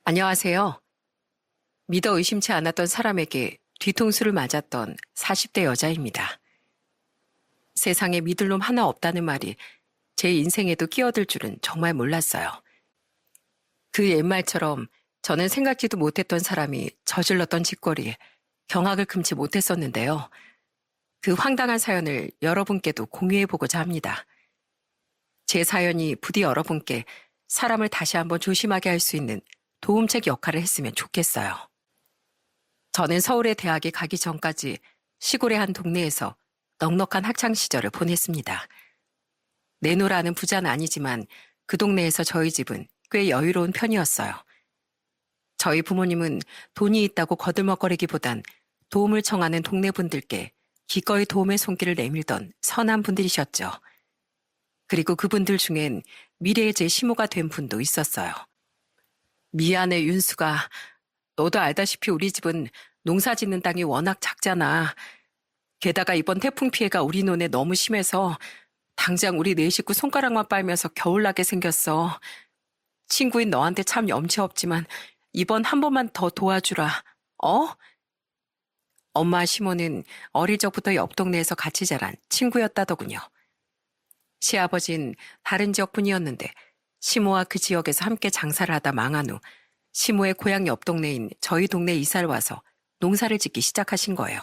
안녕하세요. 믿어 의심치 않았던 사람에게 뒤통수를 맞았던 40대 여자입니다. 세상에 믿을 놈 하나 없다는 말이 제 인생에도 끼어들 줄은 정말 몰랐어요. 그 옛말처럼 저는 생각지도 못했던 사람이 저질렀던 짓거리에 경악을 금치 못했었는데요. 그 황당한 사연을 여러분께도 공유해보고자 합니다. 제 사연이 부디 여러분께 사람을 다시 한번 조심하게 할 수 있는 도움책 역할을 했으면 좋겠어요. 저는 서울의 대학에 가기 전까지 시골의 한 동네에서 넉넉한 학창 시절을 보냈습니다. 내노라는 부자는 아니지만 그 동네에서 저희 집은 꽤 여유로운 편이었어요. 저희 부모님은 돈이 있다고 거들먹거리기보단 도움을 청하는 동네 분들께 기꺼이 도움의 손길을 내밀던 선한 분들이셨죠. 그리고 그분들 중엔 미래의 제 시모가 된 분도 있었어요. 미안해, 윤수가. 너도 알다시피 우리 집은 농사 짓는 땅이 워낙 작잖아. 게다가 이번 태풍 피해가 우리 논에 너무 심해서 당장 우리 네 식구 손가락만 빨면서 겨울나게 생겼어. 친구인 너한테 참 염치 없지만 이번 한 번만 더 도와주라. 어? 엄마 시모는 어릴 적부터 옆 동네에서 같이 자란 친구였다더군요. 시아버진 다른 지역 분이었는데 시모와 그 지역에서 함께 장사를 하다 망한 후 시모의 고향 옆 동네인 저희 동네에 이사를 와서 농사를 짓기 시작하신 거예요.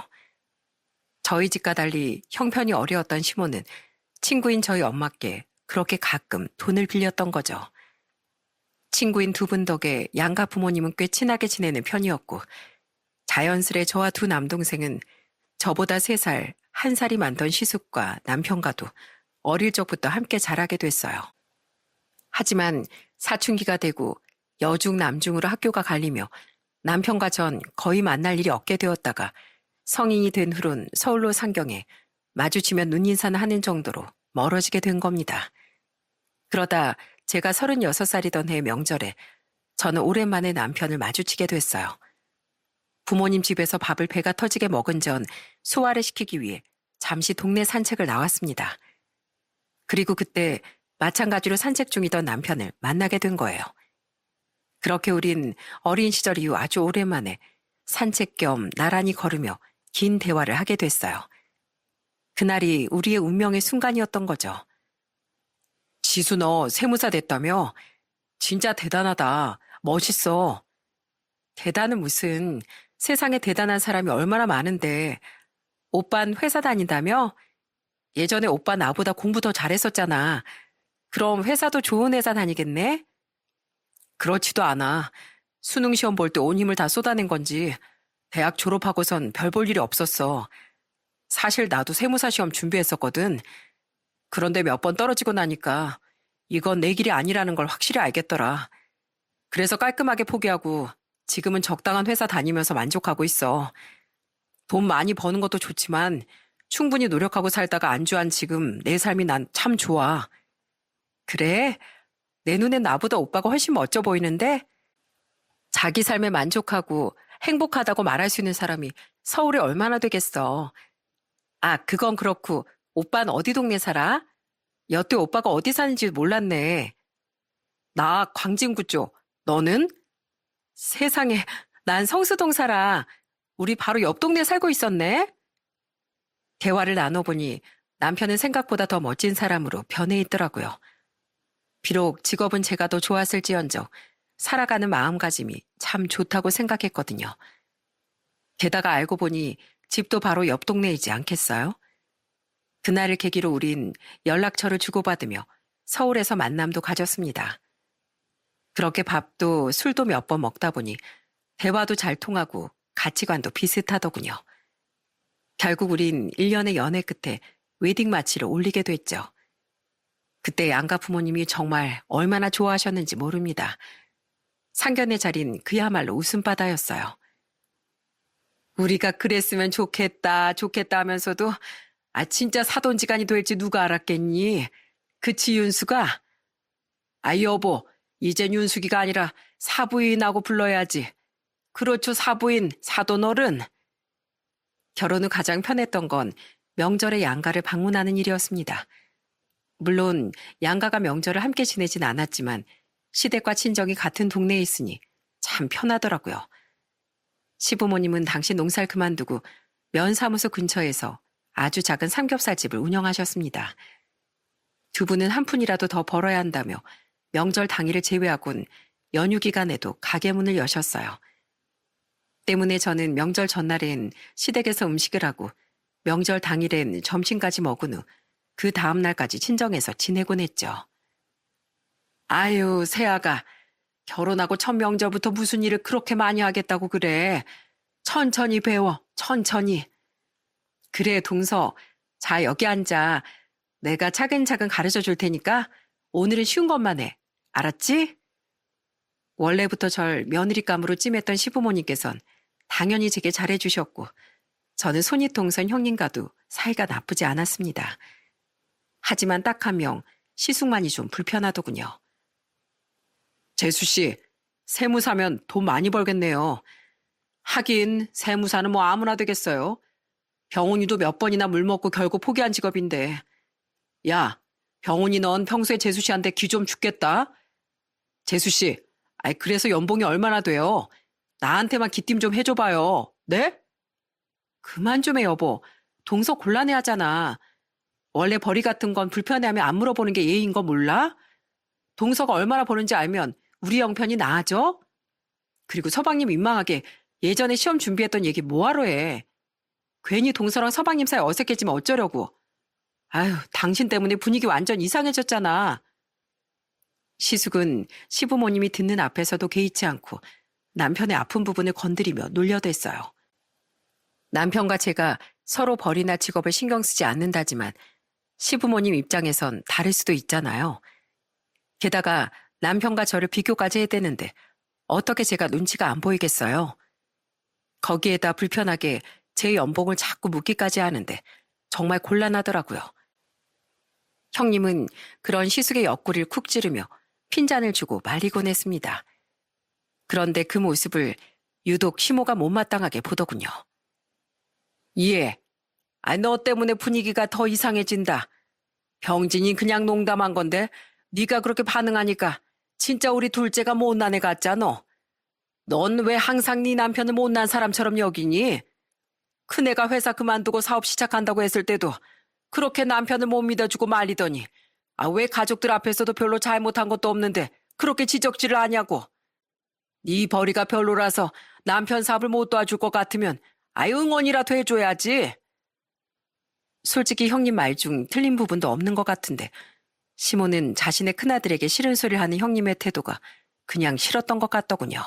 저희 집과 달리 형편이 어려웠던 시모는 친구인 저희 엄마께 그렇게 가끔 돈을 빌렸던 거죠. 친구인 두 분 덕에 양가 부모님은 꽤 친하게 지내는 편이었고 자연스레 저와 두 남동생은 저보다 3살, 1살이 많던 시숙과 남편과도 어릴 적부터 함께 자라게 됐어요. 하지만 사춘기가 되고 여중 남중으로 학교가 갈리며 남편과 전 거의 만날 일이 없게 되었다가 성인이 된 후론 서울로 상경해 마주치면 눈인사는 하는 정도로 멀어지게 된 겁니다. 그러다 제가 36살이던 해 명절에 저는 오랜만에 남편을 마주치게 됐어요. 부모님 집에서 밥을 배가 터지게 먹은 전 소화를 시키기 위해 잠시 동네 산책을 나왔습니다. 그리고 그때 마찬가지로 산책 중이던 남편을 만나게 된 거예요. 그렇게 우린 어린 시절 이후 아주 오랜만에 산책 겸 나란히 걸으며 긴 대화를 하게 됐어요. 그날이 우리의 운명의 순간이었던 거죠. 지수 너 세무사 됐다며? 진짜 대단하다. 멋있어. 대단은 무슨, 세상에 대단한 사람이 얼마나 많은데. 오빤 회사 다닌다며? 예전에 오빠 나보다 공부 더 잘했었잖아. 그럼 회사도 좋은 회사 다니겠네? 그렇지도 않아. 수능 시험 볼 때 온 힘을 다 쏟아낸 건지 대학 졸업하고선 별 볼 일이 없었어. 사실 나도 세무사 시험 준비했었거든. 그런데 몇 번 떨어지고 나니까 이건 내 길이 아니라는 걸 확실히 알겠더라. 그래서 깔끔하게 포기하고 지금은 적당한 회사 다니면서 만족하고 있어. 돈 많이 버는 것도 좋지만 충분히 노력하고 살다가 안주한 지금 내 삶이 난 참 좋아. 그래? 내 눈엔 나보다 오빠가 훨씬 멋져 보이는데? 자기 삶에 만족하고 행복하다고 말할 수 있는 사람이 서울에 얼마나 되겠어. 아, 그건 그렇고 오빠는 어디 동네 살아? 여태 오빠가 어디 사는지 몰랐네. 나 광진구 쪽. 너는? 세상에, 난 성수동 살아. 우리 바로 옆 동네 살고 있었네. 대화를 나눠보니 남편은 생각보다 더 멋진 사람으로 변해 있더라고요. 비록 직업은 제가 더 좋았을지언정 살아가는 마음가짐이 참 좋다고 생각했거든요. 게다가 알고 보니 집도 바로 옆 동네이지 않겠어요? 그날을 계기로 우린 연락처를 주고받으며 서울에서 만남도 가졌습니다. 그렇게 밥도 술도 몇 번 먹다 보니 대화도 잘 통하고 가치관도 비슷하더군요. 결국 우린 1년의 연애 끝에 웨딩 마치를 올리게 됐죠. 그때 양가 부모님이 정말 얼마나 좋아하셨는지 모릅니다. 상견례 자리는 그야말로 웃음바다였어요. 우리가 그랬으면 좋겠다, 좋겠다 하면서도 진짜 사돈지간이 될지 누가 알았겠니? 그치, 윤수가? 여보, 이젠 윤숙이가 아니라 사부인하고 불러야지. 그렇죠, 사부인, 사돈어른. 결혼 후 가장 편했던 건 명절에 양가를 방문하는 일이었습니다. 물론 양가가 명절을 함께 지내진 않았지만 시댁과 친정이 같은 동네에 있으니 참 편하더라고요. 시부모님은 당시 농사를 그만두고 면사무소 근처에서 아주 작은 삼겹살집을 운영하셨습니다. 두 분은 한 푼이라도 더 벌어야 한다며 명절 당일을 제외하곤 연휴 기간에도 가게 문을 여셨어요. 때문에 저는 명절 전날엔 시댁에서 음식을 하고 명절 당일엔 점심까지 먹은 후 그 다음 날까지 친정에서 지내곤 했죠. 아유, 새아가 결혼하고 첫 명절부터 무슨 일을 그렇게 많이 하겠다고 그래. 천천히 배워, 천천히. 그래, 동서. 자, 여기 앉아. 내가 차근차근 가르쳐 줄 테니까 오늘은 쉬운 것만 해. 알았지? 원래부터 절 며느리감으로 찜했던 시부모님께선 당연히 제게 잘해주셨고 저는 손윗동선 형님과도 사이가 나쁘지 않았습니다. 하지만 딱 한 명 시숙만이 좀 불편하더군요. 재수씨, 세무사면 돈 많이 벌겠네요. 하긴 세무사는 뭐 아무나 되겠어요. 병훈이도 몇 번이나 물 먹고 결국 포기한 직업인데. 야, 병훈이 넌 평소에 재수씨한테 기 좀 죽겠다. 재수씨, 그래서 연봉이 얼마나 돼요? 나한테만 기띔 좀 해줘봐요. 네? 그만 좀 해, 여보. 동서 곤란해하잖아. 원래 벌이 같은 건 불편해하면 안 물어보는 게 예의인 거 몰라? 동서가 얼마나 버는지 알면 우리 형편이 나아져? 그리고 서방님 민망하게 예전에 시험 준비했던 얘기 뭐하러 해? 괜히 동서랑 서방님 사이 어색해지면 어쩌려고. 아유, 당신 때문에 분위기 완전 이상해졌잖아. 시숙은 시부모님이 듣는 앞에서도 개의치 않고 남편의 아픈 부분을 건드리며 놀려댔어요. 남편과 제가 서로 벌이나 직업을 신경 쓰지 않는다지만 시부모님 입장에선 다를 수도 있잖아요. 게다가 남편과 저를 비교까지 해대는데 어떻게 제가 눈치가 안 보이겠어요? 거기에다 불편하게 제 연봉을 자꾸 묻기까지 하는데 정말 곤란하더라고요. 형님은 그런 시숙의 옆구리를 쿡 찌르며 핀잔을 주고 말리곤 했습니다. 그런데 그 모습을 유독 시모가 못마땅하게 보더군요. 예, 너 때문에 분위기가 더 이상해진다. 병진이 그냥 농담한 건데 네가 그렇게 반응하니까 진짜 우리 둘째가 못난 애 같잖아. 넌 왜 항상 네 남편을 못난 사람처럼 여기니? 큰애가 회사 그만두고 사업 시작한다고 했을 때도 그렇게 남편을 못 믿어주고 말리더니 왜 가족들 앞에서도 별로 잘못한 것도 없는데 그렇게 지적질을 하냐고. 네 벌이가 별로라서 남편 사업을 못 도와줄 것 같으면 응원이라도 해줘야지. 솔직히 형님 말 중 틀린 부분도 없는 것 같은데 시모는 자신의 큰아들에게 싫은 소리를 하는 형님의 태도가 그냥 싫었던 것 같더군요.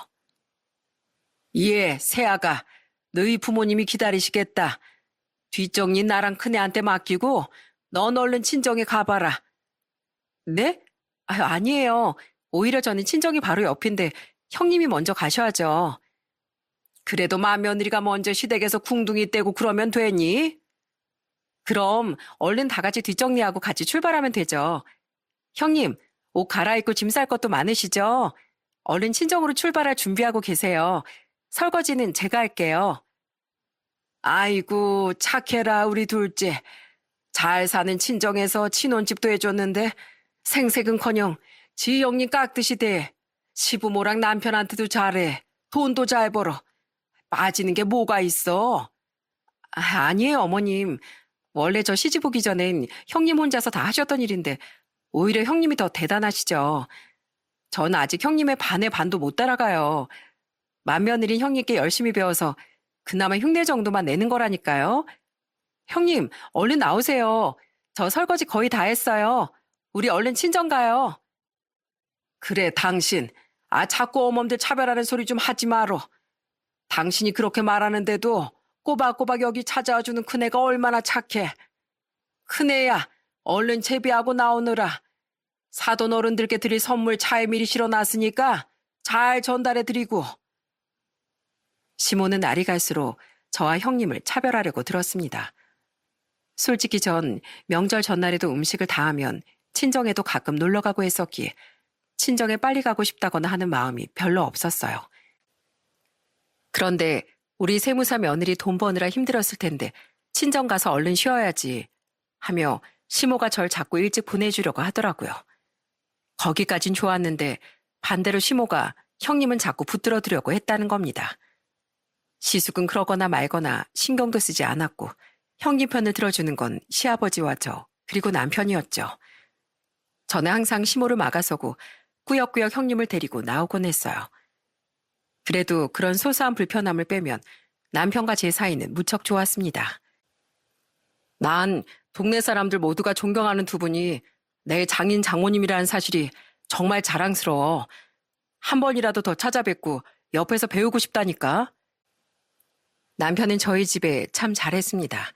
예, 새아가 너희 부모님이 기다리시겠다. 뒷정리 나랑 큰애한테 맡기고 넌 얼른 친정에 가봐라. 네? 아니에요. 오히려 저는 친정이 바로 옆인데 형님이 먼저 가셔야죠. 그래도 맏며느리가 먼저 시댁에서 궁둥이 떼고 그러면 되니? 그럼 얼른 다 같이 뒷정리하고 같이 출발하면 되죠. 형님, 옷 갈아입고 짐 쌀 것도 많으시죠? 얼른 친정으로 출발할 준비하고 계세요. 설거지는 제가 할게요. 아이고, 착해라 우리 둘째. 잘 사는 친정에서 친혼집도 해줬는데 생색은커녕 지 형님 깍듯이 대. 시부모랑 남편한테도 잘해. 돈도 잘 벌어. 빠지는 게 뭐가 있어? 아니에요, 어머님. 원래 저 시집 오기 전엔 형님 혼자서 다 하셨던 일인데 오히려 형님이 더 대단하시죠. 전 아직 형님의 반의 반도 못 따라가요. 맏며느린 형님께 열심히 배워서 그나마 흉내 정도만 내는 거라니까요. 형님, 얼른 나오세요. 저 설거지 거의 다 했어요. 우리 얼른 친정 가요. 그래, 당신. 자꾸 어멈들 차별하는 소리 좀 하지 마라. 당신이 그렇게 말하는데도 꼬박꼬박 여기 찾아와주는 큰애가 얼마나 착해. 큰애야, 얼른 채비하고 나오느라. 사돈 어른들께 드릴 선물 차에 미리 실어놨으니까 잘 전달해드리고. 시모는 날이 갈수록 저와 형님을 차별하려고 들었습니다. 솔직히 전 명절 전날에도 음식을 다 하면 친정에도 가끔 놀러가고 했었기에 친정에 빨리 가고 싶다거나 하는 마음이 별로 없었어요. 그런데 우리 세무사 며느리 돈 버느라 힘들었을 텐데 친정 가서 얼른 쉬어야지 하며 시모가 절 자꾸 일찍 보내주려고 하더라고요. 거기까진 좋았는데 반대로 시모가 형님은 자꾸 붙들어두려고 했다는 겁니다. 시숙은 그러거나 말거나 신경도 쓰지 않았고 형님 편을 들어주는 건 시아버지와 저, 그리고 남편이었죠. 저는 항상 시모를 막아서고 꾸역꾸역 형님을 데리고 나오곤 했어요. 그래도 그런 소소한 불편함을 빼면 남편과 제 사이는 무척 좋았습니다. 난 동네 사람들 모두가 존경하는 두 분이 내 장인 장모님이라는 사실이 정말 자랑스러워. 한 번이라도 더 찾아뵙고 옆에서 배우고 싶다니까. 남편은 저희 집에 참 잘했습니다.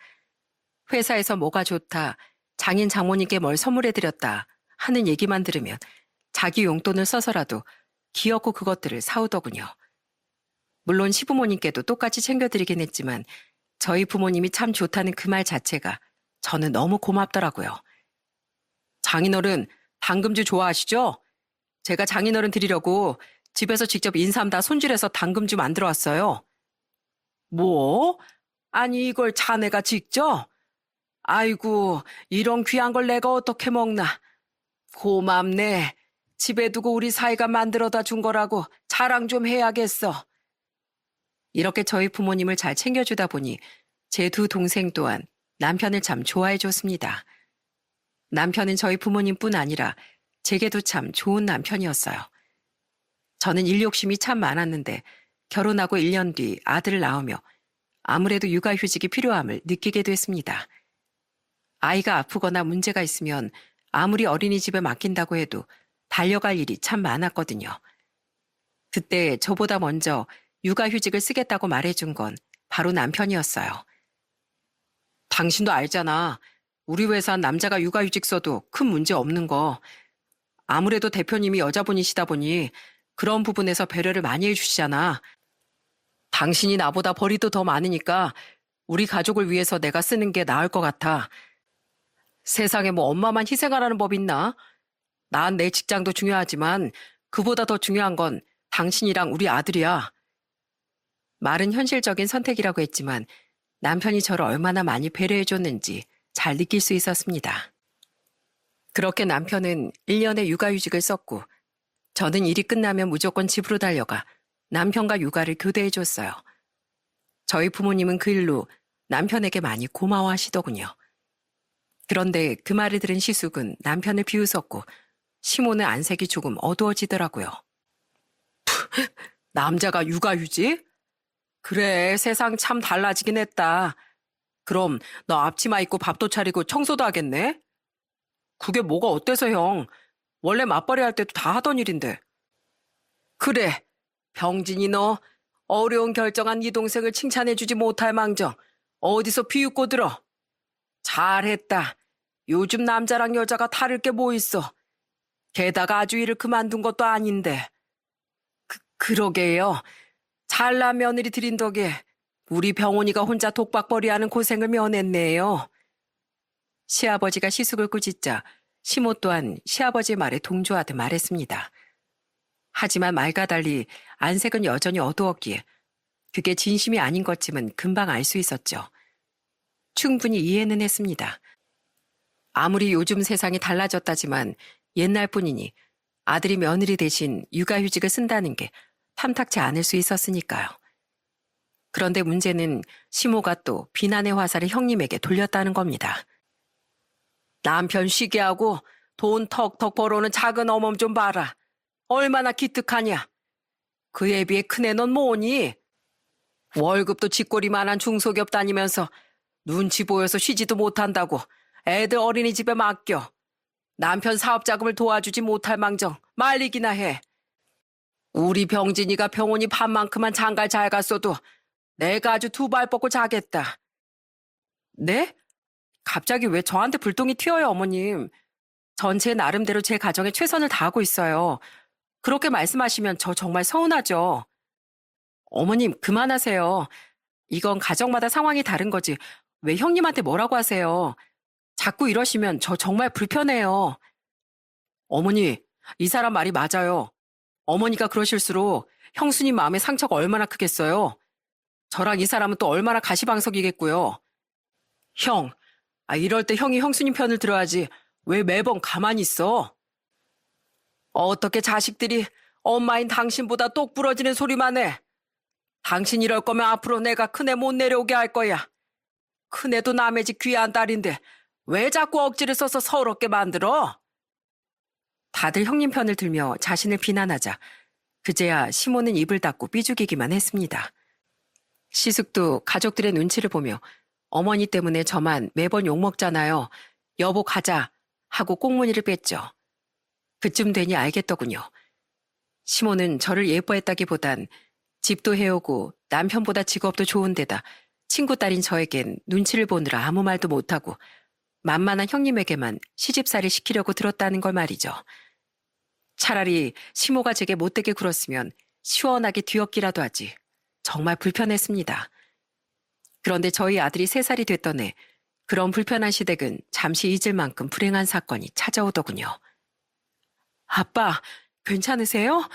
회사에서 뭐가 좋다, 장인 장모님께 뭘 선물해드렸다 하는 얘기만 들으면 자기 용돈을 써서라도 귀엽고 그것들을 사오더군요. 물론 시부모님께도 똑같이 챙겨드리긴 했지만 저희 부모님이 참 좋다는 그 말 자체가 저는 너무 고맙더라고요. 장인어른, 당금주 좋아하시죠? 제가 장인어른 드리려고 집에서 직접 인삼 다 손질해서 당금주 만들어 왔어요. 뭐? 아니 이걸 자네가 직접? 아이고, 이런 귀한 걸 내가 어떻게 먹나. 고맙네. 집에 두고 우리 사이가 만들어다 준 거라고 자랑 좀 해야겠어. 이렇게 저희 부모님을 잘 챙겨주다 보니 제 두 동생 또한 남편을 참 좋아해 줬습니다. 남편은 저희 부모님뿐 아니라 제게도 참 좋은 남편이었어요. 저는 일 욕심이 참 많았는데 결혼하고 1년 뒤 아들을 낳으며 아무래도 육아휴직이 필요함을 느끼게 됐습니다. 아이가 아프거나 문제가 있으면 아무리 어린이집에 맡긴다고 해도 달려갈 일이 참 많았거든요. 그때 저보다 먼저 육아휴직을 쓰겠다고 말해준 건 바로 남편이었어요. 당신도 알잖아. 우리 회사 남자가 육아휴직 써도 큰 문제 없는 거. 아무래도 대표님이 여자분이시다 보니 그런 부분에서 배려를 많이 해주시잖아. 당신이 나보다 벌이도 더 많으니까 우리 가족을 위해서 내가 쓰는 게 나을 것 같아. 세상에 뭐 엄마만 희생하라는 법 있나? 난 내 직장도 중요하지만 그보다 더 중요한 건 당신이랑 우리 아들이야. 말은 현실적인 선택이라고 했지만 남편이 저를 얼마나 많이 배려해줬는지 잘 느낄 수 있었습니다. 그렇게 남편은 1년의 육아휴직을 썼고 저는 일이 끝나면 무조건 집으로 달려가 남편과 육아를 교대해줬어요. 저희 부모님은 그 일로 남편에게 많이 고마워하시더군요. 그런데 그 말을 들은 시숙은 남편을 비웃었고 시모는 안색이 조금 어두워지더라고요. 남자가 육아휴직? 그래, 세상 참 달라지긴 했다. 그럼 너 앞치마 입고 밥도 차리고 청소도 하겠네? 그게 뭐가 어때서 형? 원래 맞벌이 할 때도 다 하던 일인데. 그래, 병진이 너 어려운 결정한 네 동생을 칭찬해주지 못할 망정 어디서 비웃고 들어. 잘했다. 요즘 남자랑 여자가 다를 게 뭐 있어. 게다가 아주 일을 그만둔 것도 아닌데. 그러게요. 잘난 며느리 들인 덕에 우리 병원이가 혼자 독박벌이하는 고생을 면했네요. 시아버지가 시숙을 꾸짖자 시모 또한 시아버지의 말에 동조하듯 말했습니다. 하지만 말과 달리 안색은 여전히 어두웠기에 그게 진심이 아닌 것쯤은 금방 알 수 있었죠. 충분히 이해는 했습니다. 아무리 요즘 세상이 달라졌다지만 옛날뿐이니 아들이 며느리 대신 육아휴직을 쓴다는 게 탐탁치 않을 수 있었으니까요. 그런데 문제는 시모가 또 비난의 화살을 형님에게 돌렸다는 겁니다. 남편 쉬게 하고 돈 턱턱 벌어오는 작은 어멈 좀 봐라. 얼마나 기특하냐. 그에 비해 큰애 넌 뭐니? 월급도 쥐꼬리만한 중소기업 다니면서 눈치 보여서 쉬지도 못한다고 애들 어린이집에 맡겨. 남편 사업 자금을 도와주지 못할 망정 말리기나 해. 우리 병진이가 병원이 반만큼만 장갈 잘 갔어도 내가 아주 두 발 뻗고 자겠다. 네? 갑자기 왜 저한테 불똥이 튀어요, 어머님? 전 제 나름대로 제 가정에 최선을 다하고 있어요. 그렇게 말씀하시면 저 정말 서운하죠. 어머님, 그만하세요. 이건 가정마다 상황이 다른 거지. 왜 형님한테 뭐라고 하세요? 자꾸 이러시면 저 정말 불편해요. 어머니, 이 사람 말이 맞아요. 어머니가 그러실수록 형수님 마음에 상처가 얼마나 크겠어요. 저랑 이 사람은 또 얼마나 가시방석이겠고요. 형, 이럴 때 형이 형수님 편을 들어야지 왜 매번 가만히 있어? 어떻게 자식들이 엄마인 당신보다 똑 부러지는 소리만 해. 당신 이럴 거면 앞으로 내가 큰애 못 내려오게 할 거야. 큰애도 남의 집 귀한 딸인데 왜 자꾸 억지를 써서 서럽게 만들어? 다들 형님 편을 들며 자신을 비난하자 그제야 시모는 입을 닫고 삐죽이기만 했습니다. 시숙도 가족들의 눈치를 보며 어머니 때문에 저만 매번 욕먹잖아요. 여보 가자 하고 꽁무니를 뺐죠. 그쯤 되니 알겠더군요. 시모는 저를 예뻐했다기보단 집도 해오고 남편보다 직업도 좋은 데다 친구 딸인 저에겐 눈치를 보느라 아무 말도 못하고 만만한 형님에게만 시집살이 시키려고 들었다는 걸 말이죠. 차라리 시모가 제게 못되게 굴었으면 시원하게 뒤엎기라도 하지. 정말 불편했습니다. 그런데 저희 아들이 3살이 됐던 해 그런 불편한 시댁은 잠시 잊을 만큼 불행한 사건이 찾아오더군요. 아빠, 괜찮으세요?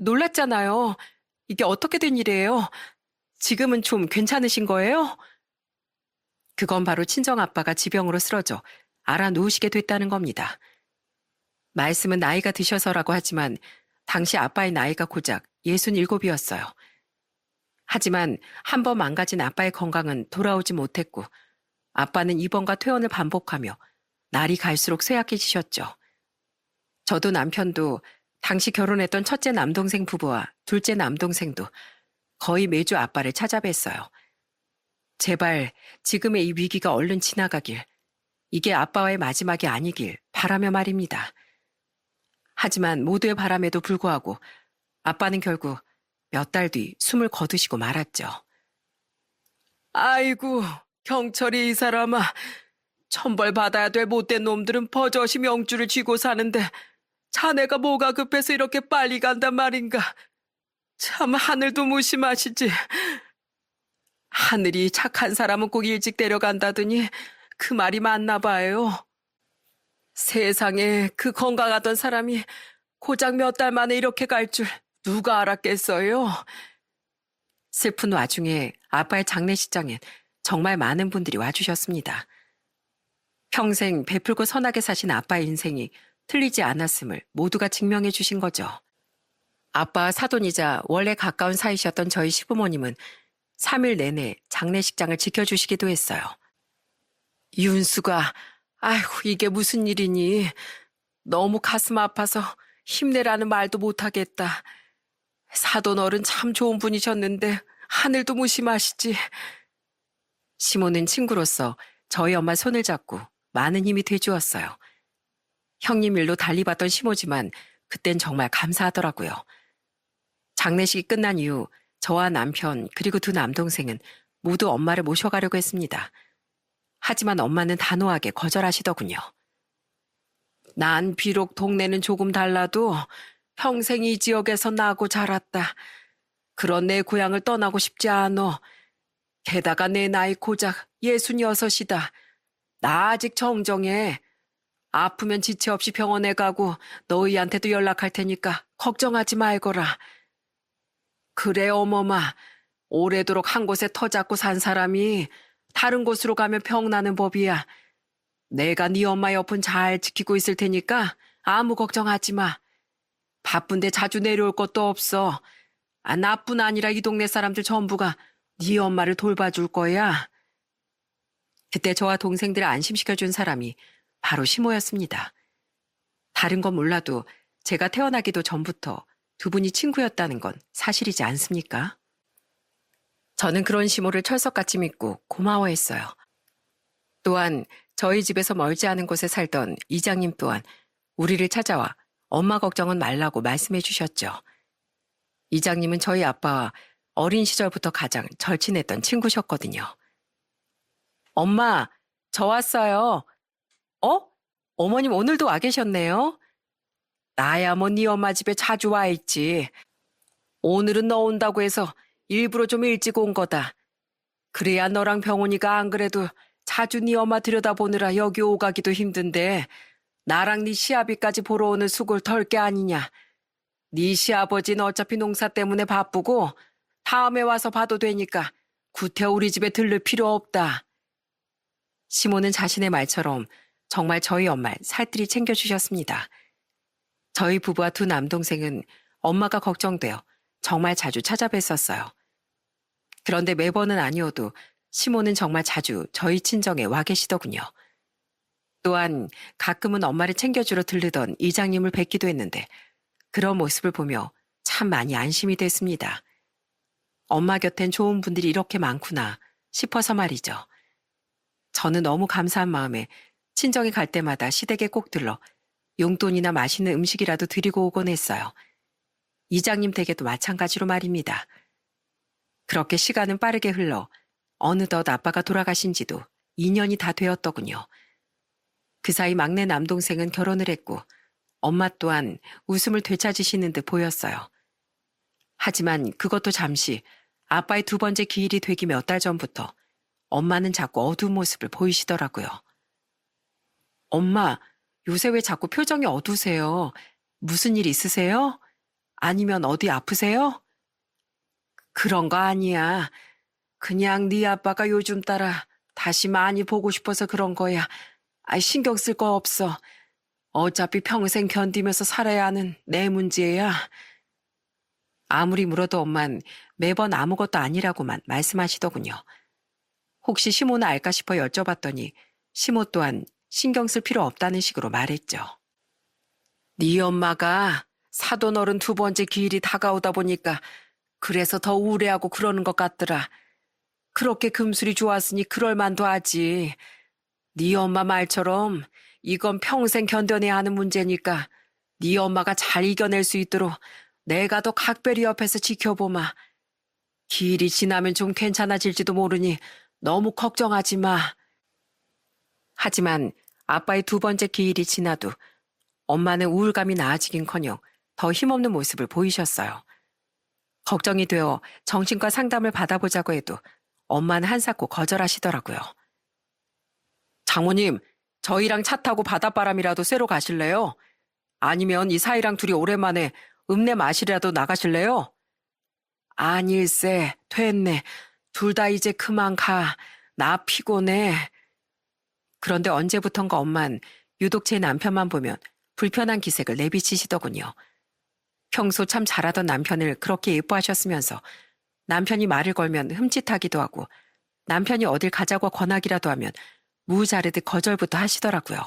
놀랐잖아요. 이게 어떻게 된 일이에요? 지금은 좀 괜찮으신 거예요? 그건 바로 친정아빠가 지병으로 쓰러져 알아 누우시게 됐다는 겁니다. 말씀은 나이가 드셔서라고 하지만 당시 아빠의 나이가 고작 67이었어요. 하지만 한 번 망가진 아빠의 건강은 돌아오지 못했고 아빠는 입원과 퇴원을 반복하며 날이 갈수록 쇠약해지셨죠. 저도 남편도 당시 결혼했던 첫째 남동생 부부와 둘째 남동생도 거의 매주 아빠를 찾아뵀어요. 제발 지금의 이 위기가 얼른 지나가길, 이게 아빠와의 마지막이 아니길 바라며 말입니다. 하지만 모두의 바람에도 불구하고 아빠는 결국 몇 달 뒤 숨을 거두시고 말았죠. 아이고, 경철이 이 사람아. 천벌 받아야 될 못된 놈들은 버젓이 명줄을 쥐고 사는데 자네가 뭐가 급해서 이렇게 빨리 간단 말인가. 참 하늘도 무심하시지. 하늘이 착한 사람은 꼭 일찍 데려간다더니 그 말이 맞나 봐요. 세상에 그 건강하던 사람이 고작 몇 달 만에 이렇게 갈 줄 누가 알았겠어요? 슬픈 와중에 아빠의 장례식장엔 정말 많은 분들이 와주셨습니다. 평생 베풀고 선하게 사신 아빠의 인생이 틀리지 않았음을 모두가 증명해 주신 거죠. 아빠와 사돈이자 원래 가까운 사이셨던 저희 시부모님은 3일 내내 장례식장을 지켜주시기도 했어요. 윤수가, 아이고 이게 무슨 일이니. 너무 가슴 아파서 힘내라는 말도 못하겠다. 사돈 어른 참 좋은 분이셨는데 하늘도 무심하시지. 시모는 친구로서 저희 엄마 손을 잡고 많은 힘이 돼주었어요. 형님 일로 달리봤던 시모지만 그땐 정말 감사하더라고요. 장례식이 끝난 이후 저와 남편 그리고 두 남동생은 모두 엄마를 모셔가려고 했습니다. 하지만 엄마는 단호하게 거절하시더군요. 난 비록 동네는 조금 달라도 평생 이 지역에서 나고 자랐다. 그런 내 고향을 떠나고 싶지 않어. 게다가 내 나이 고작 66이다. 나 아직 정정해. 아프면 지체 없이 병원에 가고 너희한테도 연락할 테니까 걱정하지 말거라. 그래 어머마, 오래도록 한 곳에 터 잡고 산 사람이 다른 곳으로 가면 병나는 법이야. 내가 네 엄마 옆은 잘 지키고 있을 테니까 아무 걱정하지 마. 바쁜데 자주 내려올 것도 없어. 나뿐 아니라 이 동네 사람들 전부가 네 엄마를 돌봐줄 거야. 그때 저와 동생들을 안심시켜준 사람이 바로 시모였습니다. 다른 건 몰라도 제가 태어나기도 전부터 두 분이 친구였다는 건 사실이지 않습니까? 저는 그런 시모를 철석같이 믿고 고마워했어요. 또한 저희 집에서 멀지 않은 곳에 살던 이장님 또한 우리를 찾아와 엄마 걱정은 말라고 말씀해 주셨죠. 이장님은 저희 아빠와 어린 시절부터 가장 절친했던 친구셨거든요. 엄마, 저 왔어요. 어? 어머님 오늘도 와 계셨네요. 나야 뭐 네 엄마 집에 자주 와 있지. 오늘은 너 온다고 해서 일부러 좀 일찍 온 거다. 그래야 너랑 병원이가 안 그래도 자주 네 엄마 들여다보느라 여기 오가기도 힘든데 나랑 네 시아비까지 보러 오는 수고를 덜 게 아니냐. 네 시아버지는 어차피 농사 때문에 바쁘고 다음에 와서 봐도 되니까 구태 우리 집에 들를 필요 없다. 시모는 자신의 말처럼 정말 저희 엄마를 살뜰히 챙겨주셨습니다. 저희 부부와 두 남동생은 엄마가 걱정되어 정말 자주 찾아뵀었어요. 그런데 매번은 아니어도 시모는 정말 자주 저희 친정에 와 계시더군요. 또한 가끔은 엄마를 챙겨주러 들르던 이장님을 뵙기도 했는데 그런 모습을 보며 참 많이 안심이 됐습니다. 엄마 곁엔 좋은 분들이 이렇게 많구나 싶어서 말이죠. 저는 너무 감사한 마음에 친정에 갈 때마다 시댁에 꼭 들러 용돈이나 맛있는 음식이라도 드리고 오곤 했어요. 이장님 댁에도 마찬가지로 말입니다. 그렇게 시간은 빠르게 흘러 어느덧 아빠가 돌아가신 지도 2년이 다 되었더군요. 그 사이 막내 남동생은 결혼을 했고 엄마 또한 웃음을 되찾으시는 듯 보였어요. 하지만 그것도 잠시 아빠의 두 번째 기일이 되기 몇 달 전부터 엄마는 자꾸 어두운 모습을 보이시더라고요. 엄마, 요새 왜 자꾸 표정이 어두우세요? 무슨 일 있으세요? 아니면 어디 아프세요? 그런 거 아니야. 그냥 네 아빠가 요즘 따라 다시 많이 보고 싶어서 그런 거야. 신경 쓸 거 없어. 어차피 평생 견디면서 살아야 하는 내 문제야. 아무리 물어도 엄만 매번 아무것도 아니라고만 말씀하시더군요. 혹시 시모는 알까 싶어 여쭤봤더니 시모 또한 신경 쓸 필요 없다는 식으로 말했죠. 네 엄마가 사돈 어른 두 번째 기일이 다가오다 보니까 그래서 더 우울해하고 그러는 것 같더라. 그렇게 금술이 좋았으니 그럴 만도 하지. 네 엄마 말처럼 이건 평생 견뎌내야 하는 문제니까 네 엄마가 잘 이겨낼 수 있도록 내가 더 각별히 옆에서 지켜보마. 기일이 지나면 좀 괜찮아질지도 모르니 너무 걱정하지 마. 하지만 아빠의 두 번째 기일이 지나도 엄마는 우울감이 나아지긴커녕 더 힘없는 모습을 보이셨어요. 걱정이 되어 정신과 상담을 받아보자고 해도 엄마는 한사코 거절하시더라고요. 장모님, 저희랑 차 타고 바닷바람이라도 쐬러 가실래요? 아니면 이 사이랑 둘이 오랜만에 읍내 마실이라도 나가실래요? 아닐세, 됐네. 둘 다 이제 그만 가. 나 피곤해. 그런데 언제부턴가 엄만 유독 제 남편만 보면 불편한 기색을 내비치시더군요. 평소 참 잘하던 남편을 그렇게 예뻐하셨으면서 남편이 말을 걸면 흠칫하기도 하고 남편이 어딜 가자고 권하기라도 하면 무자르듯 거절부터 하시더라고요.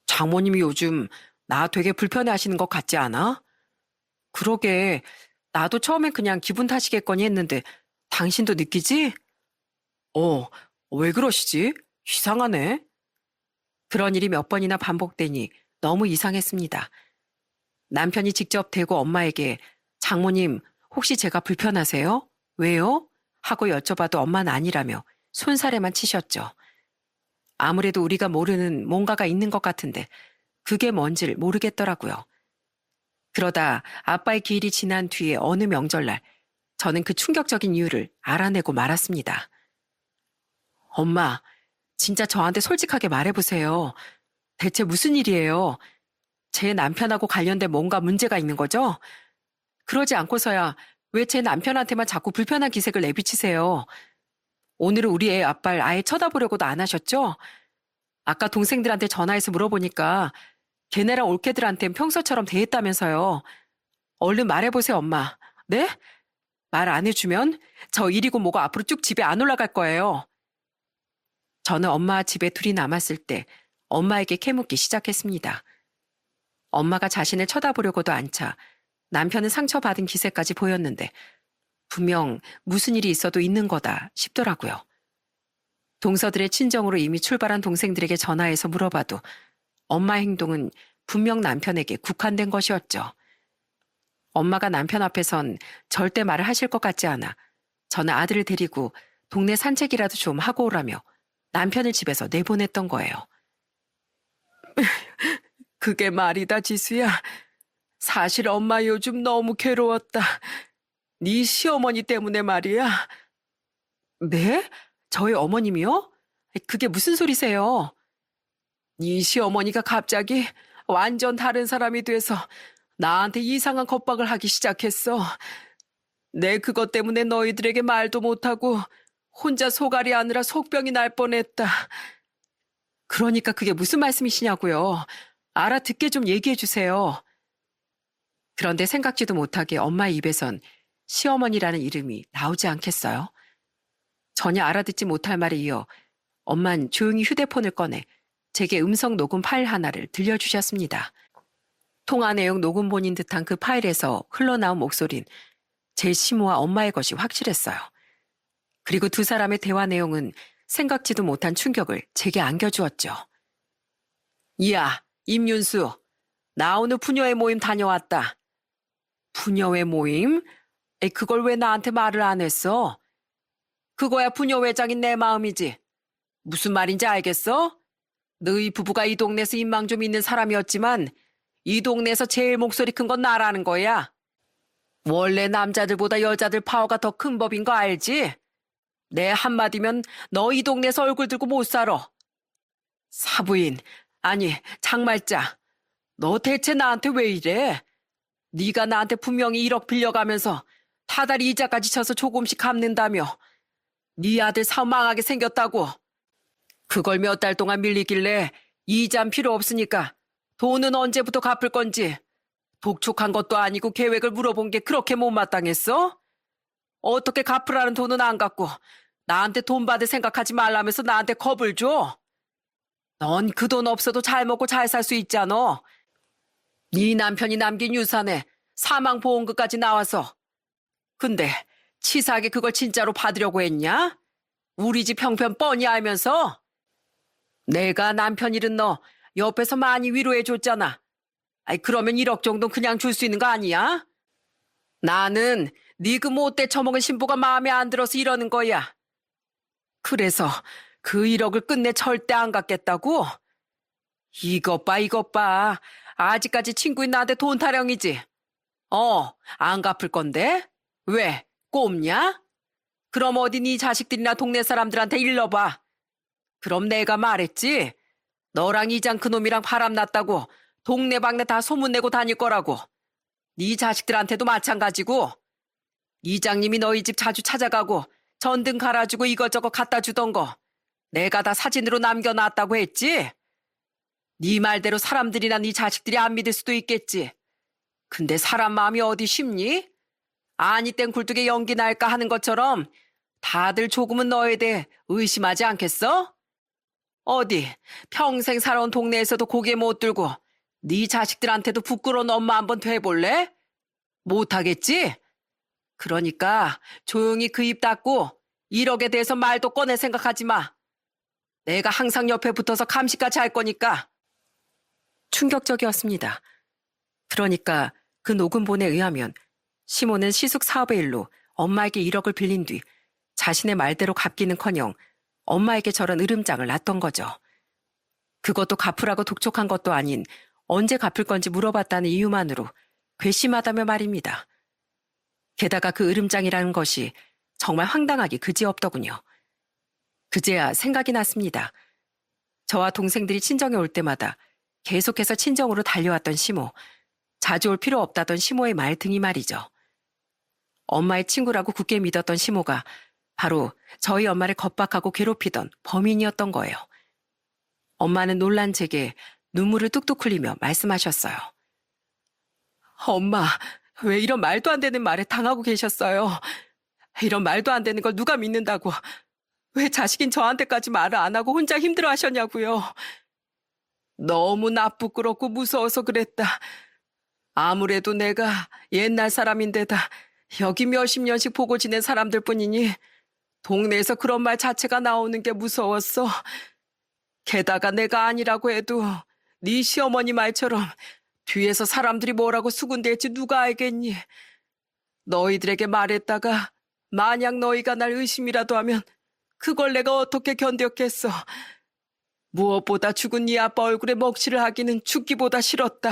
장모님이 요즘 나 되게 불편해하시는 것 같지 않아? 그러게, 나도 처음엔 그냥 기분 탓이겠거니 했는데 당신도 느끼지? 왜 그러시지? 이상하네. 그런 일이 몇 번이나 반복되니 너무 이상했습니다. 남편이 직접 대고 엄마에게 장모님 혹시 제가 불편하세요? 왜요? 하고 여쭤봐도 엄마는 아니라며 손사래만 치셨죠. 아무래도 우리가 모르는 뭔가가 있는 것 같은데 그게 뭔지를 모르겠더라고요. 그러다 아빠의 기일이 지난 뒤에 어느 명절날 저는 그 충격적인 이유를 알아내고 말았습니다. 엄마, 진짜 저한테 솔직하게 말해보세요. 대체 무슨 일이에요? 제 남편하고 관련된 뭔가 문제가 있는 거죠? 그러지 않고서야 왜 제 남편한테만 자꾸 불편한 기색을 내비치세요? 오늘은 우리 애 아빠를 아예 쳐다보려고도 안 하셨죠? 아까 동생들한테 전화해서 물어보니까 걔네랑 올케들한텐 평소처럼 대했다면서요. 얼른 말해보세요, 엄마. 네? 말 안 해주면 저 일이고 뭐고 앞으로 쭉 집에 안 올라갈 거예요. 저는 엄마와 집에 둘이 남았을 때 엄마에게 캐묻기 시작했습니다. 엄마가 자신을 쳐다보려고도 않자 남편은 상처받은 기세까지 보였는데 분명 무슨 일이 있어도 있는 거다 싶더라고요. 동서들의 친정으로 이미 출발한 동생들에게 전화해서 물어봐도 엄마 행동은 분명 남편에게 국한된 것이었죠. 엄마가 남편 앞에선 절대 말을 하실 것 같지 않아 저는 아들을 데리고 동네 산책이라도 좀 하고 오라며 남편을 집에서 내보냈던 거예요. 그게 말이다, 지수야. 사실 엄마 요즘 너무 괴로웠다. 네 시어머니 때문에 말이야. 네? 저희 어머님이요? 그게 무슨 소리세요? 네 시어머니가 갑자기 완전 다른 사람이 돼서 나한테 이상한 겁박을 하기 시작했어. 내 그것 때문에 너희들에게 말도 못하고 혼자 속앓이 하느라 속병이 날 뻔했다. 그러니까 그게 무슨 말씀이시냐고요. 알아듣게 좀 얘기해 주세요. 그런데 생각지도 못하게 엄마의 입에선 시어머니라는 이름이 나오지 않겠어요? 전혀 알아듣지 못할 말에 이어 엄만 조용히 휴대폰을 꺼내 제게 음성 녹음 파일 하나를 들려주셨습니다. 통화 내용 녹음본인 듯한 그 파일에서 흘러나온 목소린 제 시모와 엄마의 것이 확실했어요. 그리고 두 사람의 대화 내용은 생각지도 못한 충격을 제게 안겨주었죠. 이야, 임윤수. 나 오늘 부녀회 모임 다녀왔다. 부녀회 모임? 그걸 왜 나한테 말을 안 했어? 그거야 부녀회장인 내 마음이지. 무슨 말인지 알겠어? 너희 부부가 이 동네에서 인망 좀 있는 사람이었지만 이 동네에서 제일 목소리 큰 건 나라는 거야. 원래 남자들보다 여자들 파워가 더 큰 법인 거 알지? 내 한마디면 너 이 동네에서 얼굴 들고 못 살아. 사부인, 아니 장말자, 너 대체 나한테 왜 이래? 네가 나한테 분명히 1억 빌려가면서 타다리 이자까지 쳐서 조금씩 갚는다며. 네 아들 사업 망하게 생겼다고. 그걸 몇 달 동안 밀리길래 이자는 필요 없으니까 돈은 언제부터 갚을 건지 독촉한 것도 아니고 계획을 물어본 게 그렇게 못마땅했어? 어떻게 갚으라는 돈은 안 갚고 나한테 돈 받을 생각하지 말라면서 나한테 겁을 줘? 넌 그 돈 없어도 잘 먹고 잘 살 수 있잖아. 네 남편이 남긴 유산에 사망보험금까지 나와서. 근데 치사하게 그걸 진짜로 받으려고 했냐? 우리 집 형편 뻔히 알면서? 내가 남편 잃은 너 옆에서 많이 위로해줬잖아. 아이 그러면 1억 정도 그냥 줄 수 있는 거 아니야? 나는 네 그 못돼 처먹은 신부가 마음에 안 들어서 이러는 거야. 그래서 그 1억을 끝내 절대 안 갚겠다고? 이것 봐 이것 봐. 아직까지 친구인 나한테 돈 타령이지. 안 갚을 건데? 왜? 꼽냐? 그럼 어디 네 자식들이나 동네 사람들한테 일러봐. 그럼 내가 말했지? 너랑 이장 그놈이랑 바람났다고 동네방네 다 소문내고 다닐 거라고. 네 자식들한테도 마찬가지고. 이장님이 너희 집 자주 찾아가고 전등 갈아주고 이것저것 갖다 주던 거 내가 다 사진으로 남겨놨다고 했지? 네 말대로 사람들이나 네 자식들이 안 믿을 수도 있겠지. 근데 사람 마음이 어디 쉽니? 아니 땐 굴뚝에 연기 날까 하는 것처럼 다들 조금은 너에 대해 의심하지 않겠어? 어디 평생 살아온 동네에서도 고개 못 들고 네 자식들한테도 부끄러운 엄마 한번 돼볼래? 못하겠지? 그러니까 조용히 그 입 닫고 1억에 대해서 말도 꺼내 생각하지 마. 내가 항상 옆에 붙어서 감시까지 할 거니까. 충격적이었습니다. 그러니까 그 녹음본에 의하면 시모는 시숙 사업의 일로 엄마에게 1억을 빌린 뒤 자신의 말대로 갚기는커녕 엄마에게 저런 으름장을 놨던 거죠. 그것도 갚으라고 독촉한 것도 아닌 언제 갚을 건지 물어봤다는 이유만으로 괘씸하다며 말입니다. 게다가 그 으름장이라는 것이 정말 황당하기 그지없더군요. 그제야 생각이 났습니다. 저와 동생들이 친정에 올 때마다 계속해서 친정으로 달려왔던 시모, 자주 올 필요 없다던 시모의 말 등이 말이죠. 엄마의 친구라고 굳게 믿었던 시모가 바로 저희 엄마를 겁박하고 괴롭히던 범인이었던 거예요. 엄마는 놀란 제게 눈물을 뚝뚝 흘리며 말씀하셨어요. 엄마, 왜 이런 말도 안 되는 말에 당하고 계셨어요? 이런 말도 안 되는 걸 누가 믿는다고. 왜 자식인 저한테까지 말을 안 하고 혼자 힘들어 하셨냐고요. 너무 나쁘끄럽고 무서워서 그랬다. 아무래도 내가 옛날 사람인데다 여기 몇십 년씩 보고 지낸 사람들 뿐이니 동네에서 그런 말 자체가 나오는 게 무서웠어. 게다가 내가 아니라고 해도 네 시어머니 말처럼 뒤에서 사람들이 뭐라고 수군댈지 누가 알겠니? 너희들에게 말했다가 만약 너희가 날 의심이라도 하면 그걸 내가 어떻게 견뎠겠어. 무엇보다 죽은 네 아빠 얼굴에 먹칠을 하기는 죽기보다 싫었다.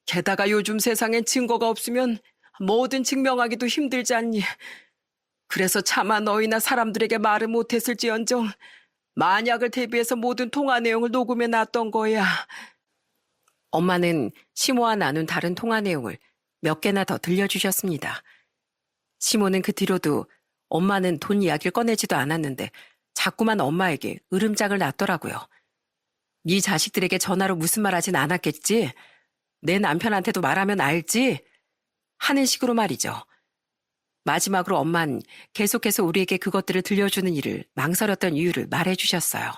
게다가 요즘 세상엔 증거가 없으면 뭐든 증명하기도 힘들지 않니. 그래서 차마 너희나 사람들에게 말을 못했을지언정 만약을 대비해서 모든 통화 내용을 녹음해 놨던 거야. 엄마는 시모와 나눈 다른 통화 내용을 몇 개나 더 들려주셨습니다. 시모는 그 뒤로도 엄마는 돈 이야기를 꺼내지도 않았는데 자꾸만 엄마에게 으름장을 놨더라고요. 네 자식들에게 전화로 무슨 말 하진 않았겠지? 내 남편한테도 말하면 알지? 하는 식으로 말이죠. 마지막으로 엄만 계속해서 우리에게 그것들을 들려주는 일을 망설였던 이유를 말해주셨어요.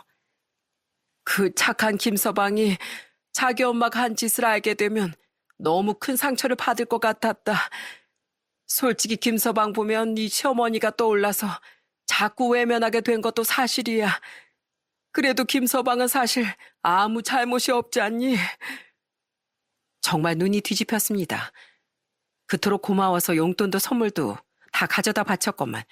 그 착한 김서방이 자기 엄마가 한 짓을 알게 되면 너무 큰 상처를 받을 것 같았다. 솔직히 김서방 보면 네 시어머니가 떠올라서 자꾸 외면하게 된 것도 사실이야. 그래도 김서방은 사실 아무 잘못이 없지 않니? 정말 눈이 뒤집혔습니다. 그토록 고마워서 용돈도 선물도 다 가져다 바쳤건만